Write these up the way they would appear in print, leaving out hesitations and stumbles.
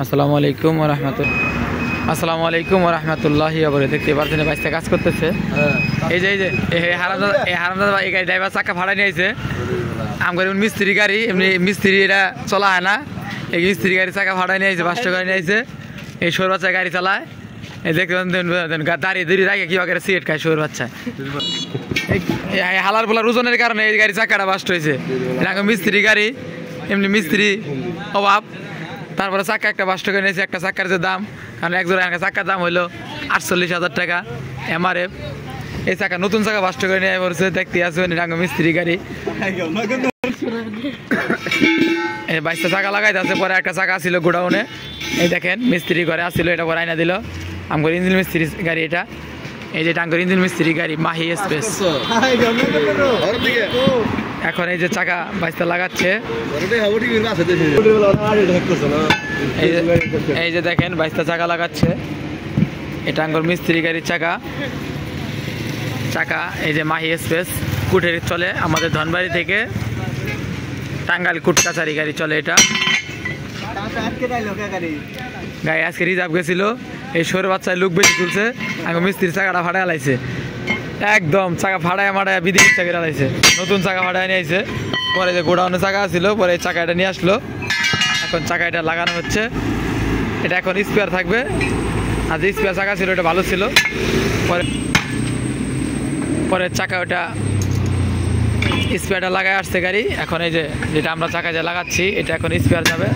আসসালামু আলাইকুম ওয়া রাহমাতুল্লাহ। আসসালামু আলাইকুম ওয়া রাহমাতুল্লাহি ওয়া বারাকাতুহু। দেখতে পাচ্ছেন বাইসটা কাজ করতেছে। এই যে হারামদাদা এই গাড়ি ড্রাইভার চাকা ভাড়া নিয়ে আইছে। আমগরে মিস্ত্রি গাড়ি, এমনি মিস্ত্রি এটা চলা হয় না। এই মিস্ত্রি গাড়ি চাকা ভাড়া নিয়ে আইছে, 500 টাকা নিয়ে আইছে। এই শোর বাচ্চা গাড়ি চালায়। এই দেখতে দাঁড়িয়ে রাখে কি করে সিগারেট খায় শোর বাচ্চা। হালার পোলার ওজনের কারণে এই গাড়ি চাকাটা বাস্ট হয়েছে। এটা মিস্ত্রি গাড়ি, এমনি মিস্ত্রি অভাব। তারপরে চাক্কা একটা 500 টাকা নিয়েছে। একটা চাক্কার যে দাম, কারণ একজোড়া চাক্কার দাম হইলো 48,000 টাকা MRF। এই চাকা নতুন চাকা 500 টাকা নিয়ে পড়ছে। দেখতে আসবেন এটা মিস্ত্রি গাড়ি। এই 22টা চাকা লাগাইতে আছে। পরে একটা চাকা ছিল গোডাউনে, এই দেখেন মিস্ত্রি ঘরে আসছিল, এটা পরে আইনা দিল। আমার ইঞ্জিন মিস্ত্রি গাড়ি এটা। এই যে টাঙ্গর ইঞ্জিন মিস্ত্রি গাড়ি মাহি এক্সপ্রেস। এখন এই যে চাকা 22টা লাগাচ্ছে। এই যে দেখেন 22টা চাকা লাগাচ্ছে। এটা টাঙ্গর মিস্ত্রি গাড়ির চাকা। এই যে মাহি এক্সপ্রেস কুটের চলে আমাদের ধনবাড়ি থেকে টাঙ্গাইল কুট কাছারি গাড়ি চলে এটা। গাড়ি আজকে রিজার্ভ গেছিল। এই শোর বাচ্চায় লোক বেশি তুলছে। আগে মিস্ত্রির চাকাটা ভাড়ায় লাইছে, একদম চাকা ভাড়ায় মাড়ায় বিধি চাকা লাইছে। নতুন চাকা ভাড়ায় নিয়ে আইছে। পরে যে গোডাউনে চাকা ছিল, পরে এই চাকাটা নিয়ে আসলো। এখন চাকা এটা লাগানো হচ্ছে। এটা এখন স্পেয়ার থাকবে। আর যে স্পেয়ার চাকা ছিল এটা ভালো ছিল। পরে চাকা ওটা স্পেয়ারটা লাগায় আসছে গাড়ি। এখন এই যে যেটা আমরা চাকা যে লাগাচ্ছি এটা এখন স্পেয়ার যাবে।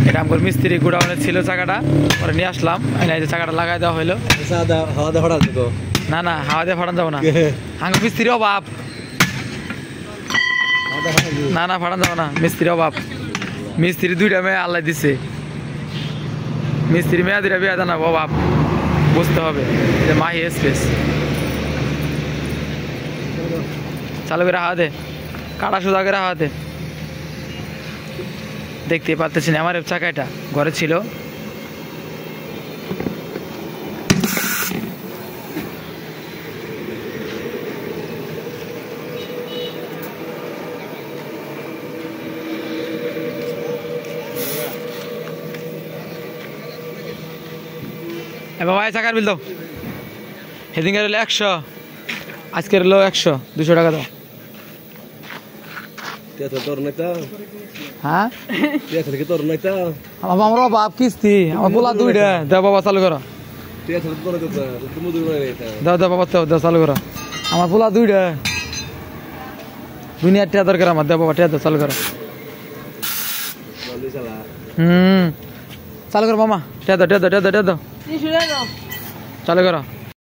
এটা আমার মিস্ত্রি গোডাউনে ছিল চাকাটা, পরে নিয়ে আসলাম। এই যে চাকাটা লাগাই দেওয়া হইলো। না না, হাওয়া দিয়ে ফাটান যাবো না, আঙ্গ মিস্ত্রি অভাব। না না, ফাটান যাবো না, মিস্ত্রি অভাব। মিস্ত্রি 2টা মেয়ে আল্লাহ দিছে। মিস্ত্রি মেয়া 2টা বিয়া জানা অভাব, বুঝতে হবে। যে মাহি এক্সপ্রেস চালু করে হাওয়া দে, কাটা সোজা করে হাওয়া দে। দেখতে পাচ্ছেন আমার চাকাটা ঘরে ছিল। বাবা চাকার বিল দাও। সেদিন হলো 100, আজকের হলো 100, 200 টাকা দাও। হ্যাঁ আমার বাপ কিস্তি, আমার পোলা 2টা দাও বাবা, চালু করো। দাও দাও বাবা, দাও চালু করো। আমার পোলা 2টা, দুনিয়ার টিয়া দরকার আমার। দাও বাবা, টিয়া দাও, চালু করো। চালু করো মামা, টিয়া দাও, টিয়া দাও, টিয়া দাও, টিয়া দাও, চালু করো।